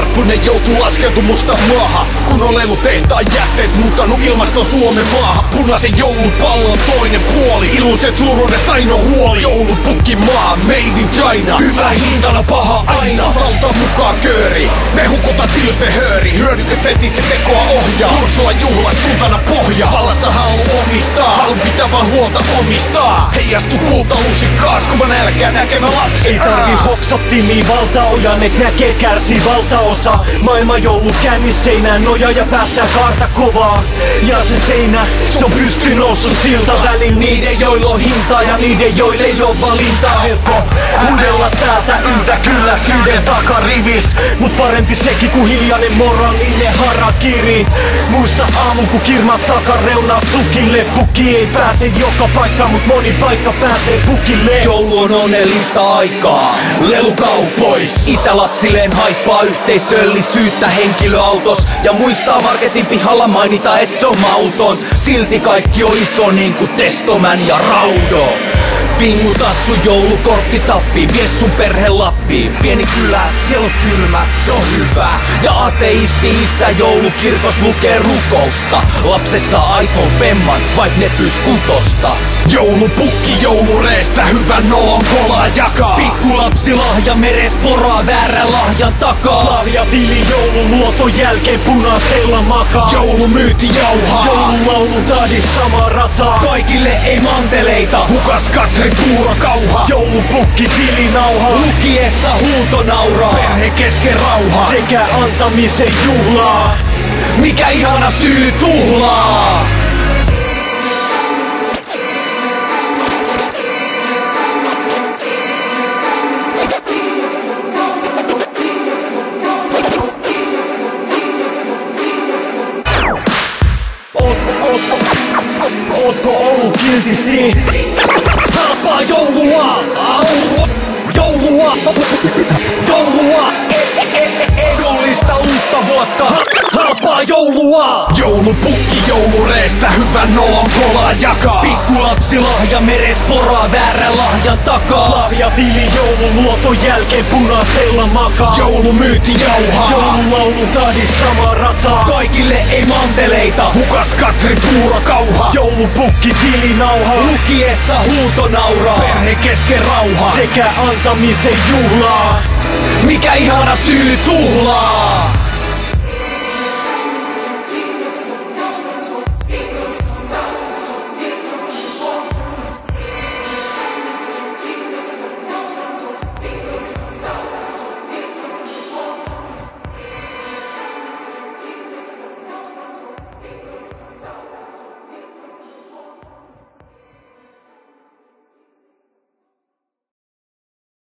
Varppunen joutuu laskeutumustaan maahan, kun on lelutehtaan jätteet muuttanut ilmaston Suomen maahan. Punaisen joulupallon toinen puoli, iluiset suuruudesta ainoa huoli. Joulupukki maa, made in China, hyvä hintana paha aina. Talta mukaan kööri, me hukutaan tilpehööri. Hyödyketettiin se tekoa ohjaa, Ursula juhlat suuntana pohja. Vallassa halu omistaa, halu pitää vaan huolta omistaa. Heijastu kulta lusikkaas, kun mä nälkää näkemä lapsi. Ei tarvi hoksottimia valtaojan, et näkee kärsii valtaosa. Maailman joulu kännis seinään nojaa ja päästää kaarta kovaa. Ja se seinä, se on pysty noussut silta välin niiden joilla on hintaa ja niiden joille ei oo valintaa. Helppo huudella täältä yltäkylläisyyden takarivist, mut parempi sekin kuin hiljainen moraalinen harakiri. Muista aamun kun kirmat takareunaa sukille. Pukki ei pääse joka paikkaan, mut moni paikka pääsee pukille. Joulu on onnellista aikaa, lelukaupois. Isä lapsilleen haippaa yhteisöllisyyttä henkilöautos. Ja muistaa marketin pihalla mainita et se on mauton. Silti kaikki on iso niinku Testoman ja Raudo. Vinguta sun joulukortti tappiin, vie sun perhe Lappiin. Pieni kylä, siellä on kylmä, se on hyvä. Ja ateisti isä joulukirkos lukee rukousta. Lapset saa iPhone femman, vaik ne pyys kutosta. Joulupukki joulureestä hyvän nolon kolaa jakaa. Pikkulapsi lahja meres poraa väärän lahjan takaa. Lahjatili joululuoton jälkeen punaisella makaa. Joulumyyti jauhaa, Joululaulun tahdis sama rataa. Kaikille ei manteleita, hukas Katri puuro kauha. Joulupukki tilinauha, lukiessa huuto nauraa. Perhe kesken rauhaa, sekä antamisen juhlaa. Mikä ihana syy tuhlaa. Ootko ollut kiltisti? Halpaa joulua! Joulua! Joulua! Edullista uutta vuotta! Halpaa joulua! Joulupukki joulureestä hyvän nolon kolaa jakaa. Pikkulapsi lahja meres poraa väärän lahjan takaa. Lahjatili joululuoton jälkeen punaisella makaa. Joulumyyti jauhaa, Joululaulun tahdis sama rataa. Kaikille ei manteleita, hukas Katri puuro kauha. Joulupukki tilinauha, lukiessa huuto nauraa. Perhe kesken rauhaa, sekä antamisen juhlaa. Mikä ihana syy tuhlaa.